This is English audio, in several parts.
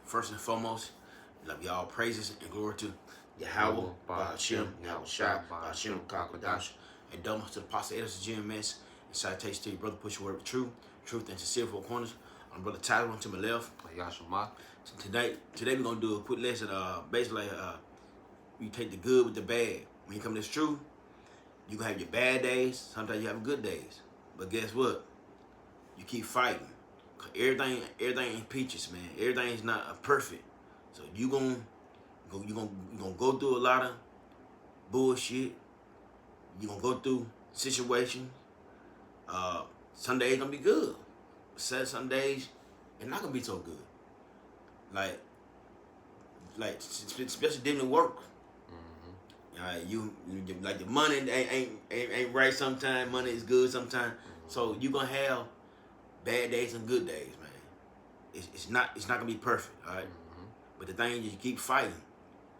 First and foremost, love y'all praises and glory to Yahweh, Ba'Hashem, Yahweh Shai, Ba'Hashem, Kakadash, and double to the Apostle Edison GMS, and citation to your brother, push your word with truth and sincere four corners. I'm Brother Tyler to my left. Yashima. So today we're gonna do a quick lesson. Basically, you take the good with the bad. When you come to this truth, you gonna have your bad days. Sometimes you have good days. But guess what? You keep fighting. Cause everything ain't peaches, man. Everything is not perfect. So you gonna go through a lot of bullshit. You gonna go through situations. Some days gonna be good. Some days it's not gonna be so good. Like especially dealing with work. You like the money ain't right sometimes. Money is good sometimes. So you gonna have bad days and good days, man. It's not gonna be perfect, all right. But the thing is, you keep fighting,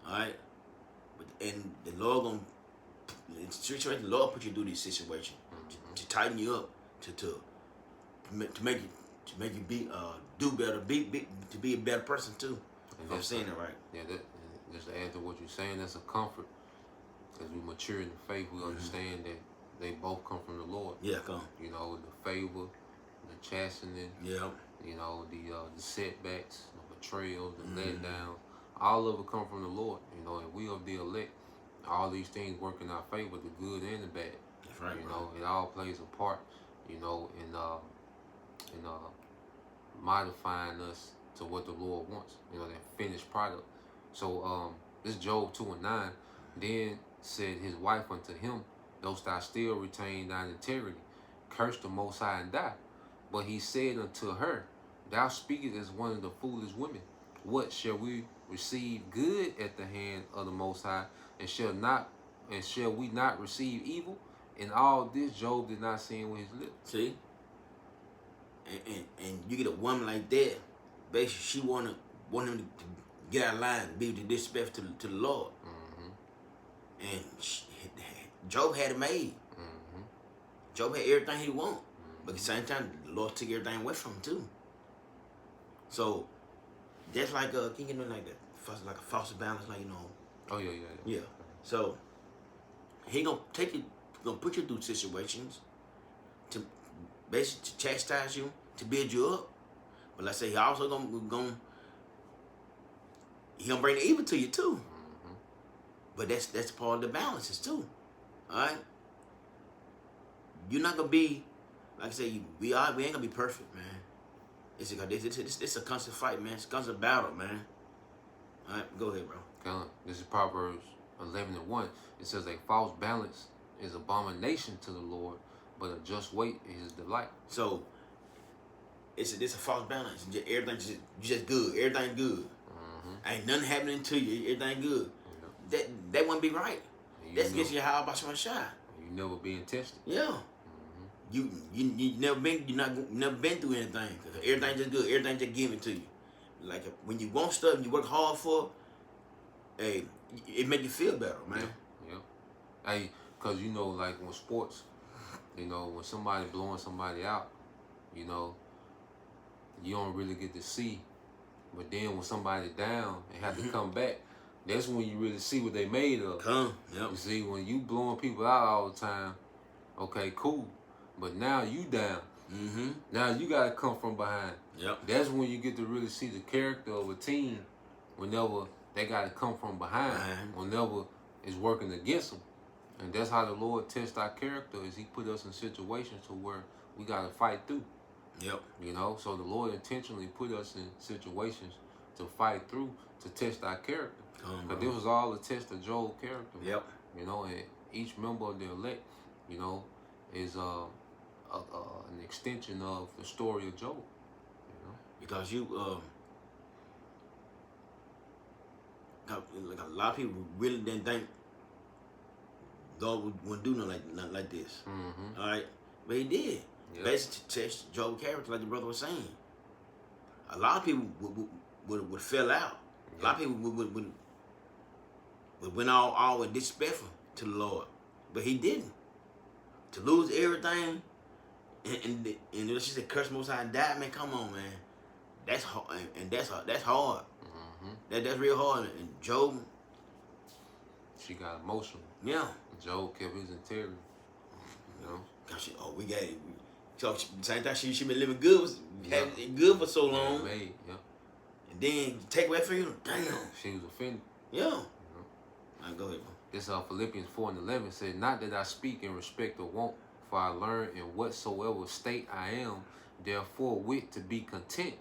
all right. And the Lord the Lord put you through these situations to tighten you up, to make you be do better, to be a better person too. If I'm saying it right. Yeah, just to add to what you're saying, that's a comfort. As we mature in the faith, we understand that they both come from the Lord. Yeah, come. You know, the favor, the chastening. Yeah. You know, the setbacks, the betrayals, the letdowns. All of it come from the Lord. You know, and we are the elect. All these things work in our favor, the good and the bad. That's right. You know, it all plays a part. You know, in modifying us to what the Lord wants. You know, that finished product. So this Job 2:9, then said his wife unto him, dost thou still retain thine integrity? Curse the Most High and die. But he said unto her, thou speakest as one of the foolish women. What shall we receive good at the hand of the Most High, and shall we not receive evil? And all this Job did not sin with his lips. See? And you get a woman like that, basically she want him to get out of line, be disrespectful to the Lord. And Job had it made. Job had everything he want. But at the same time, the Lord took everything away from him too. So that's like can you get like that, like a false balance, like Oh yeah. So he gonna put you through situations to basically to chastise you, to build you up. But like I say, he also gonna bring the evil to you too. But that's part of the balances too. Alright? You're not gonna be, like I say, we ain't gonna be perfect, man. It's a constant fight, man. It's a constant battle, man. Alright, go ahead, bro. This is Proverbs 11:1. It says, a false balance is abomination to the Lord, but a just weight is his delight. So it's a false balance. Everything just good. Everything good. Ain't nothing happening to you. Everything good. That wouldn't be right. That's against your how about your shot. You never being tested. Yeah. You never been through anything. Cause everything just good. Everything just given to you. Like when you want stuff and you work hard for, hey, it make you feel better, man. Yeah. Hey, cause you know, like when sports, you know, when somebody blowing somebody out, you know, you don't really get to see. But then when somebody down and have to come back, that's when you really see what they made of. Yep. You see, when you blowing people out all the time, okay, cool. But now you down. Now you gotta come from behind. Yep. That's when you get to really see the character of a team. Whenever they gotta come from behind. Whenever it's working against them. And that's how the Lord tests our character. Is He put us in situations to where we gotta fight through. Yep. You know, so the Lord intentionally put us in situations to fight through, to test our character. But this was all a test of Job's character. Yep. You know, and each member of the elect, you know, is an extension of the story of Job. You know, because like a lot of people really didn't think God wouldn't do nothing like this. All right, but He did. Yep. Basically, to test Job's character, like the brother was saying. A lot of people would fell out. A lot of people would went all disrespectful to the Lord, but He didn't. To lose everything, and she said, "Curse Most High and die." Man, come on, man. That's hard, and that's hard. That's real hard. And Job, she got emotional. yeah. Job kept his integrity. You know. We got it. So same time she been living good, had it good for so long. Made, yeah. And then take away from you, damn. She was offended. Yeah. You know. All right, go ahead, bro. This Philippians 4:11 said, "Not that I speak in respect of want, for I learn in whatsoever state I am, therefore wit to be content.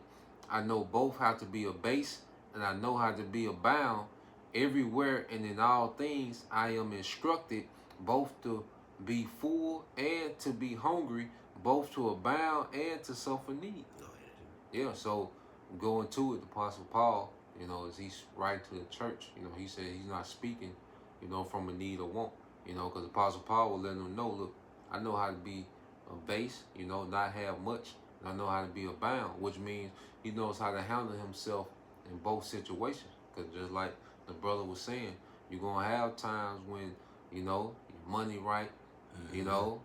I know both how to be abased, and I know how to be abound. Everywhere and in all things I am instructed, both to be full and to be hungry, both to abound and to suffer need." Go ahead. Yeah, so going to it, the Apostle Paul, you know, as he's writing to the church, you know, he said he's not speaking, you know, from a need or want, you know, because the Apostle Paul will let them know, look, I know how to be base, you know, not have much, and I know how to be abound, which means he knows how to handle himself in both situations. Because just like the brother was saying, you're going to have times when, you know, your money right, you know,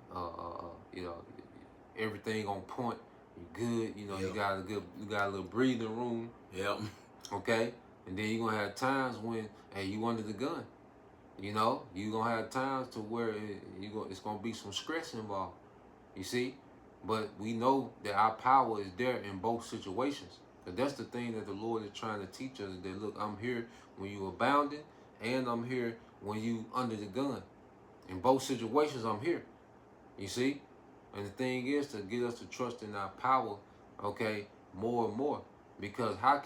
everything on point, you good, you know, you got a little breathing room. Yep. Okay? And then you're going to have times when, hey, you under the gun. You know, you're going to have times to where it's going to be some stress involved. You see? But we know that our power is there in both situations. Because that's the thing that the Lord is trying to teach us. That, look, I'm here when you abounding, and I'm here when you under the gun. In both situations, I'm here. You see? And the thing is to get us to trust in our power, okay, more and more. Because how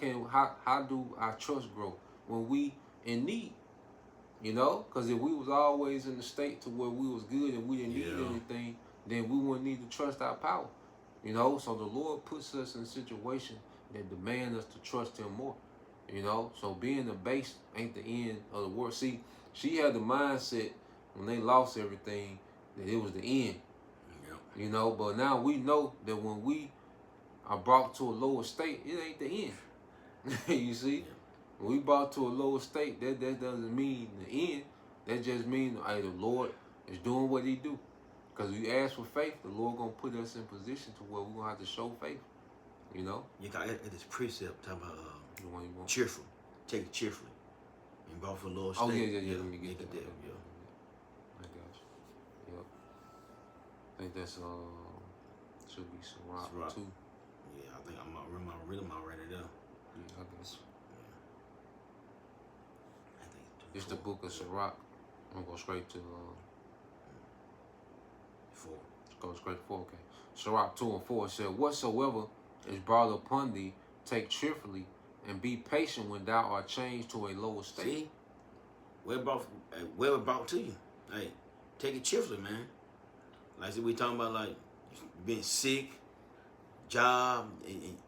do our trust grow? When we in need. You know? Because if we was always in the state to where we was good and we didn't need anything, then we wouldn't need to trust our power. You know? So the Lord puts us in a situation that demand us to trust him more. You know? So being the base ain't the end of the world. See, she had the mindset when they lost everything that it was the end. Yep. You know? But now we know that when we are brought to a lower state, it ain't the end. You see? Yep. When we brought to a lower state, that doesn't mean the end. That just means, hey, the Lord is doing what he do. Because we ask for faith, the Lord going to put us in position to where we're going to have to show faith. You know? You got this precept talking about The one you want. cheerful. Take it cheerfully. And brought for a little Oh, state. yeah. Let me get that. Yeah. I got you. Yep. I think that's, should be Sirach 2. Yeah, I think I'm already there. Yeah, I guess. I think It's the book of Sirach. I'm going to go straight to, 4. go straight to 4, okay. Sirach 2 and 4 said, "Whatsoever is brought upon thee, take cheerfully, and be patient when thou art changed to a lower state." See? Where it brought to you. Hey, take it cheerfully, man. Like I said, we talking about like being sick, job, and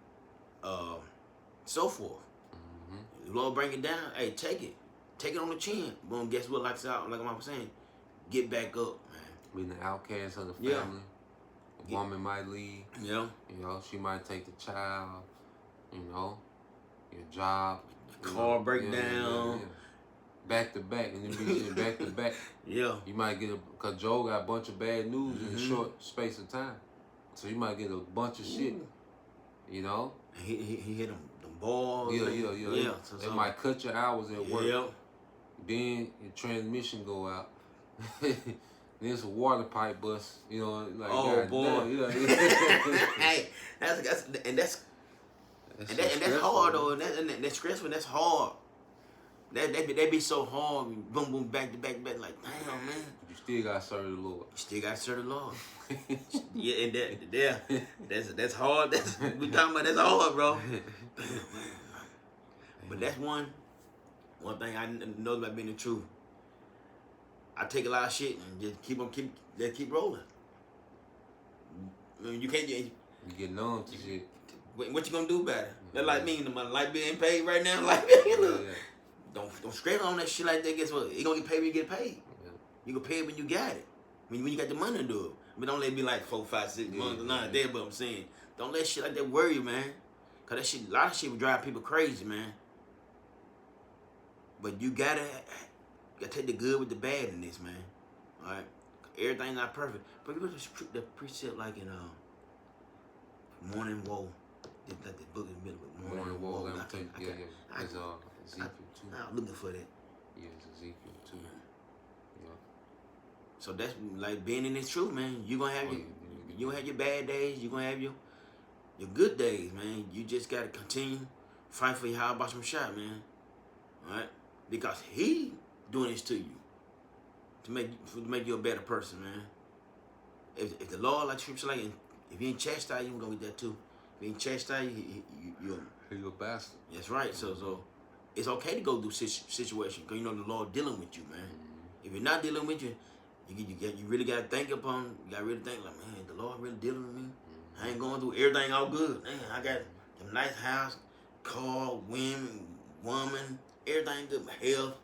so forth. Mm-hmm. The Lord bring it down. Hey, take it. Take it on the chin. Boom, guess what? Like I was saying, get back up, man. Being the outcast of the Yeah. family. A woman might leave. Yeah. You know, she might take the child. You know, your job. Car breakdown. Yeah. Back to back. And then be back to back. Yeah. You might get because Joe got a bunch of bad news in a short space of time. So you might get a bunch of shit. You know? And he hit them balls. Yeah. So It might cut your hours at work. Yeah. Then your transmission go out. Then it's a water pipe bust. You know, like oh God boy. Damn, Hey, that's hard though. And that's stressful. That's hard. They be so hard. Boom, boom, back to back, like damn, man. You still got to serve the Lord. You still got to serve the Lord. Yeah, and that's hard. We talking about that's hard, bro. But that's one thing I know about being the truth. I take a lot of shit and just keep rolling. I mean, you can't. You get numb to shit. What you gonna do about it? That's like me. My light bill ain't paid right now. Like, don't stress on that shit like that. Guess what? You gonna get paid when you get paid. Yeah. You gonna pay it when you got it. When you got the money to do it. But don't let it be like 4, 5, 6 months or nothing there. But I'm saying, don't let shit like that worry you, man. Cause that shit, a lot of shit will drive people crazy, man. But you gotta take the good with the bad in this, man. All right, everything's not perfect. But you put the precept like in Morning Woe. It's like the book in the middle of Morning Woe. Let me tell you, it's Ezekiel 2. I'm looking for that. Yeah, it's Ezekiel 2. Yeah. So that's like being in this truth, man. You gonna have you gonna have your bad days. You gonna have your good days, man. You just gotta continue fight for your how about some shot, man. All right, because he doing this to you to make you a better person, man. If the Lord, like Scripture, like, if he ain't chastise you, we're gonna get that too. If he ain't chastise you, you're a bastard. That's right. So it's okay to go through situation because you know the Lord dealing with you, man. If you're not dealing with you really gotta think upon. You gotta really think like, man, the Lord really dealing with me. I ain't going through everything all good. Man, I got a nice house, car, woman, everything good, my health.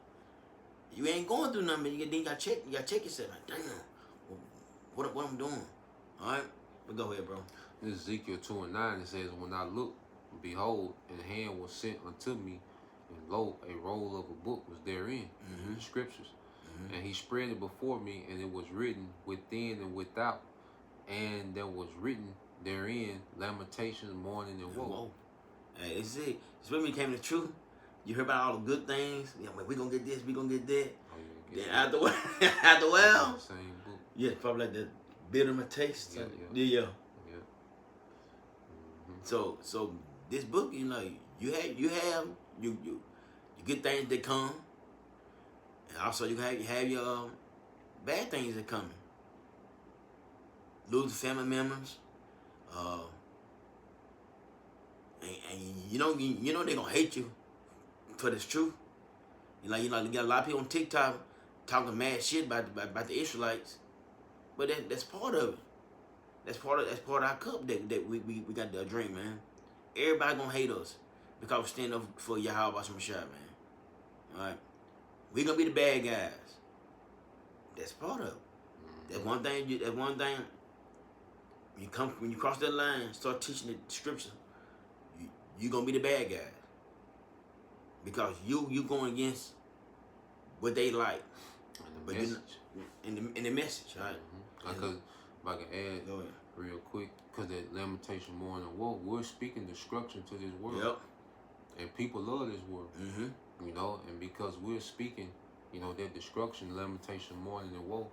You ain't going through nothing. You gotta check yourself. Like, damn, what I'm doing? All right, but go ahead, bro. In Ezekiel 2:9, it says, "When I looked, behold, and a hand was sent unto me, and lo, a roll of a book was therein, the scriptures. And he spread it before me, and it was written within and without, and there was written therein lamentations, mourning, and woe." Hey, this is it. It's when we came to the truth. You heard about all the good things. You know, we gonna get this, we gonna get that. Oh, yeah, Then after well, same book. yeah, probably like the bitter taste. Yeah. So this book, you know, you have good things that come, and also you have your bad things that coming. Losing family members, and you know they gonna hate you for this truth. You got a lot of people on TikTok talking mad shit about the Israelites, but that's part of it. That's part of our cup that we got to drink, man. Everybody gonna hate us because we stand up for Yahweh Shah, man. All right, we gonna be the bad guys. That's part of it. That's one thing. When you cross that line, start teaching the scripture. You gonna be the bad guys because you going against what they like. And the message. In the message, right? Because if I can add real quick, because that lamentation, mourning, and woe, we're speaking destruction to this world. Yep. And people love this world. You know, and because we're speaking, you know, that destruction, lamentation, mourning, and woe,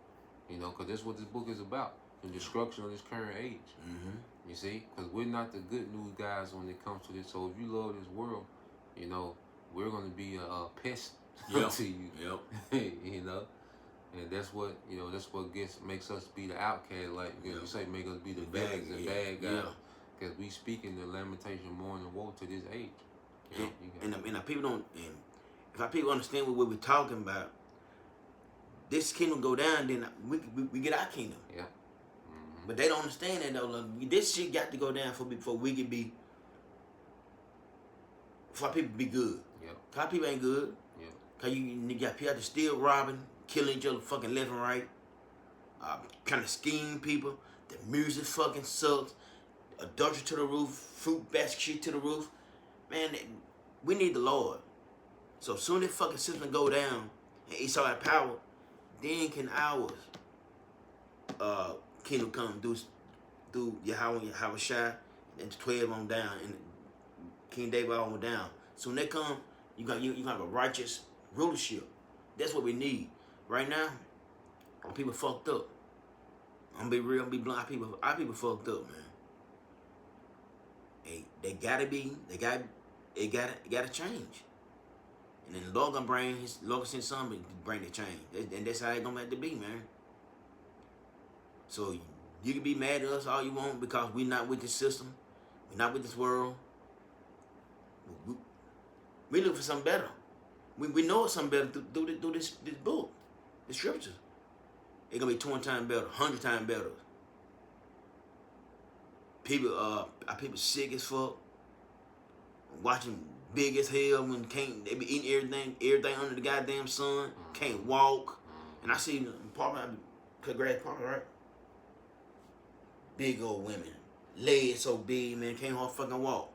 you know, because that's what this book is about. The destruction of this current age. You see? Because we're not the good news guys when it comes to this. So if you love this world, you know, we're going to be a pest to you. You know? And that's what, you know, makes us be the outcast. Like, you say, make us be the villains and bad guys. Because we speaking the lamentation, mourning, and woe to this age. And our people don't, and if our people understand what we're talking about, this kingdom go down, then we get our kingdom. Yeah. But they don't understand that though. Like, this shit got to go down before we can be, for our people to be good. Cause our people ain't good. Cause you got people out there still robbing, killing each other fucking left and right. Trying to scheme people. The music fucking sucks. Adultery to the roof. Fruit basket shit to the roof. Man, we need the Lord. So soon as fucking system go down and Esau got power, then can ours kingdom come through Yahweh Shai and 12 on down and King David on down. Soon they come, you have a righteous rulership. That's what we need. Right now, our people fucked up. I'm gonna be real, I'm gonna be blunt. Our people fucked up, man. They gotta change. And then the Lord gonna bring Lord send something to bring the change. And that's how it's gonna have to be, man. So you can be mad at us all you want because we're not with this system. We're not with this world. We look for something better. We know it's something better through this book, the scriptures. It's gonna be 20 times better, 100 times better. Our people sick as fuck. Watching big as hell when they be eating everything under the goddamn sun. Can't walk. And I see grass park, right? Big old women, legs so big, man, can't hardly fucking walk.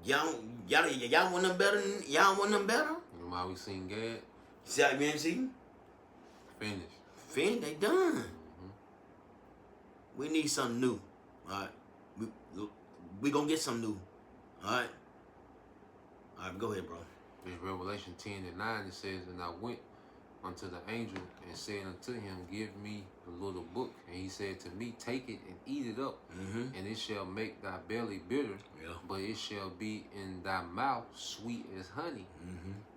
Y'all want them better? Y'all want them better? You know why we seen Gad? See how you see? Finished. They done. We need something new. All right. We gonna get something new. All right. All right, go ahead, bro. It's Revelation 10:9. It says, "And I went unto the angel and said unto him, Give me the little book. And he said to me, Take it and eat it up, and it shall make thy belly bitter, but it shall be in thy mouth sweet as honey.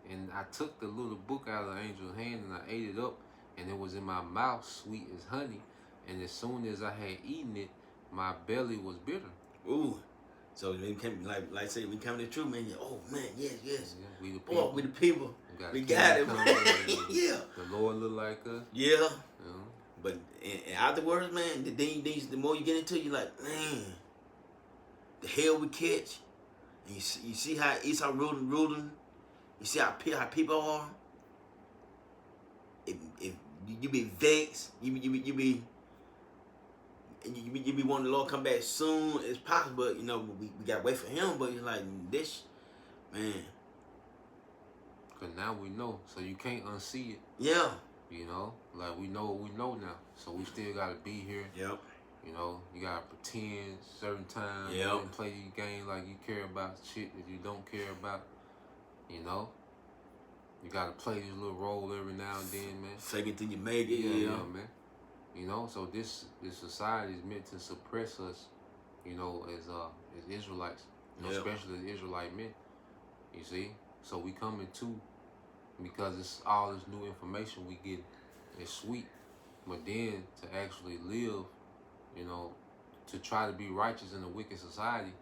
And I took the little book out of the angel's hand and I ate it up, and it was in my mouth sweet as honey. And as soon as I had eaten it, my belly was bitter." Ooh. So when we came, like say, we come to the truth, man. Oh man, yes. Yeah, we the people. Oh, we the people. We a got it, kingdom man. coming. Yeah. The Lord look like us. Yeah. You know? But and afterwards, man, the more you get into it, you're like, man, the hell we catch. And you see how Esau ruling. You see how people are. If you be vexed, you be wanting the Lord come back soon as possible. You know, we gotta wait for him. But it's like this, man. Cause now we know, so you can't unsee it. Yeah. You know, like we know what we know now, so we still gotta be here. Yep. You know, you gotta pretend certain times. Yep. And play your game like you care about shit that you don't care about. You know, you gotta play this little role every now and then, man. Fake it till you make it. Yeah, man. You know, so this society is meant to suppress us, you know, as Israelites, you know, especially the Israelite men. You see, so we coming to, because it's all this new information we get. It's sweet, but then to actually live, you know, to try to be righteous in a wicked society,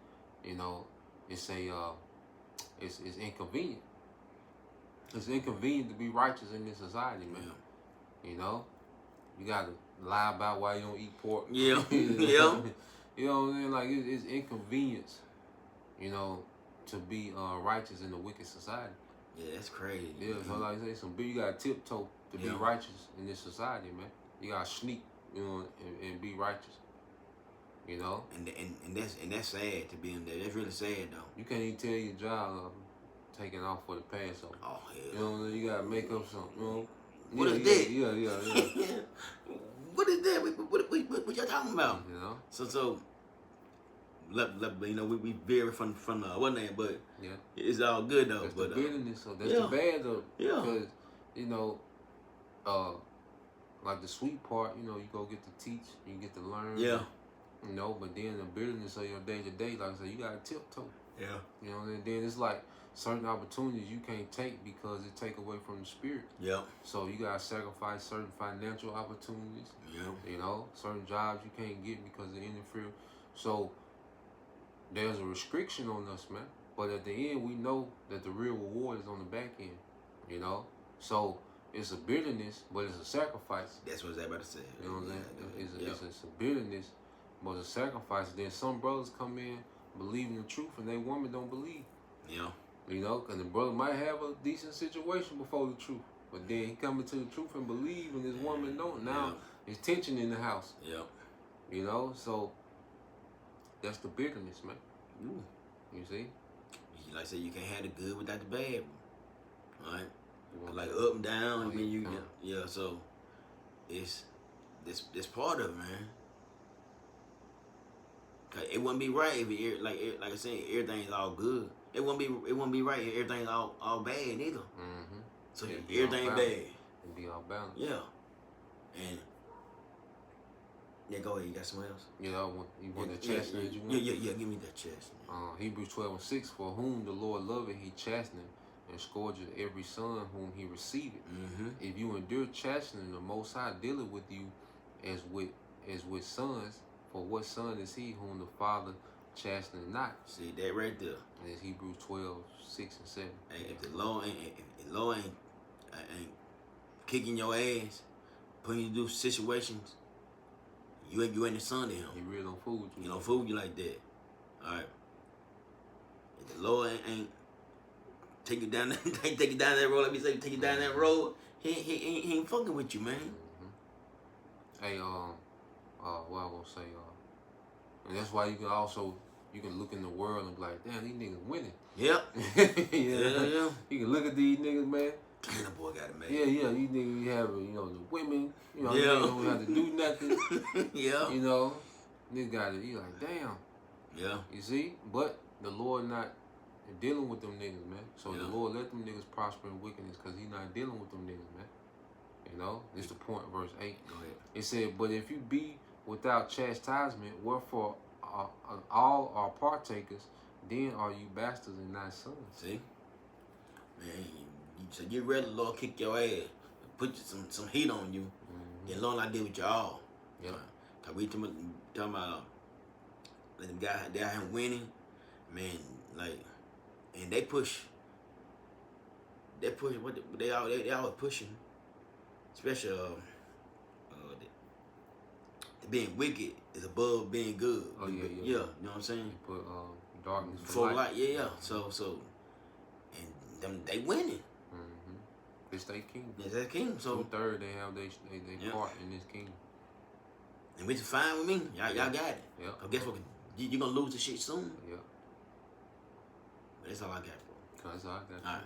you know, it's inconvenient. It's inconvenient to be righteous in this society, man. Yeah. You know, you gotta lie about why you don't eat pork. Yeah. Yeah. You know what I'm saying? Like it's inconvenience, you know, to be righteous in a wicked society. Yeah, that's crazy. Yeah, so like I say, you gotta tiptoe to be righteous in this society, man. You gotta sneak, you know, and be righteous. You know? And that's sad to be in there. That's really sad though. You can't even tell your job taking off for the Passover. Oh hell. You know what I'm saying? You gotta make up something, you know? What is that? Yeah. What is that? What y'all talking about? You know? So you know, we vary from one name, but yeah, it's all good though. That's but the bitterness, so that's the bad though. Yeah. Because, you know, like the sweet part, you know, you go get to teach, you get to learn. Yeah. You know, but then the bitterness of your day to day, like I said, you gotta tiptoe. Yeah. You know, and then it's like certain opportunities you can't take because it take away from the spirit. Yeah. So you gotta sacrifice certain financial opportunities. Yeah. You know, certain jobs you can't get because of interference. So there's a restriction on us, man. But at the end, we know that the real reward is on the back end. You know, so it's a bitterness, but it's a sacrifice. That's what I was about to say. You know what I'm saying? It's a bitterness, but it's a sacrifice. Then some brothers come in believing the truth, and they woman don't believe. Yeah. You know, because the brother might have a decent situation before the truth, but then he coming to the truth and believe, and this woman don't. Now there's tension in the house. Yeah. You know, so that's the bitterness, man. Ooh. You see? Like I said, you can't have the good without the bad. Right? Like up and down, and then you get, so it's this part of it, man. Cause it wouldn't be right if it, like I said, everything's all good. It wouldn't be right if everything's all bad either. Mm-hmm. So everything bad. It'd be all balanced. Yeah. And go ahead. You got something else? You know, you want the chastening? Yeah. Give me that chest. Hebrews 12:6. For whom the Lord loveth, he chasteneth, and scourgeth every son whom he receiveth. Mm-hmm. If you endure chastening, the Most High dealeth with you as with sons. For what son is he whom the Father chasteneth not? See that right there. And it's Hebrews 12:6 and 7. And if the Lord ain't kicking your ass, putting you through situations, you ain't the son to him. He really don't fool with you. He don't fool you like that. All right. If the Lord ain't take you down that road, let me say, take you down that road, he ain't fucking with you, man. Mm-hmm. Hey, what I gonna say, and that's why you can look in the world and be like, damn, these niggas winning. Yep. Yeah. You can look at these niggas, man. Damn, that boy got it, man. Yeah, these niggas have, the women, they don't have to do nothing. Yeah. You know, niggas got it. You like, damn. Yeah. You see? But the Lord not dealing with them niggas, man. So the Yeah. Lord let them niggas prosper in wickedness because he not dealing with them niggas, man. You know, this the point, verse 8. Go ahead. It said, but if you be without chastisement, wherefore all are partakers, then are you bastards and not sons. See? Man, so you ready, Lord, kick your ass. Put some heat on you. Mm-hmm. And Lord, I deal with y'all. Yeah. Cause we talking about let them guys they out here winning, man, like, and they push what they always pushing, especially the being wicked is above being good. Oh, yeah. You know what I'm saying? You put darkness For for light. yeah. So and them they winning. Mm-hmm. It's their king. It's their king. So 2/3 they have they part in this king. and which is fine with me. Y'all got it. Yeah. Cause guess what? You're gonna lose the shit soon. Yeah. But that's all I got, bro. That's all I got. All right.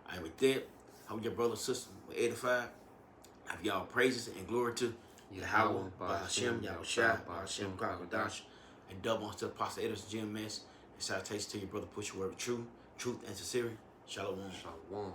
All right, with that, hope your brother and sister were edified. Have y'all praises and glory to Yahweh, Bahashem, Yahushua, Bahashem, Kwakadash, and double on to Apostle Edison, Jim Mess, and salutations to your brother, push your word of truth and sincerity. Shalom. Shalom.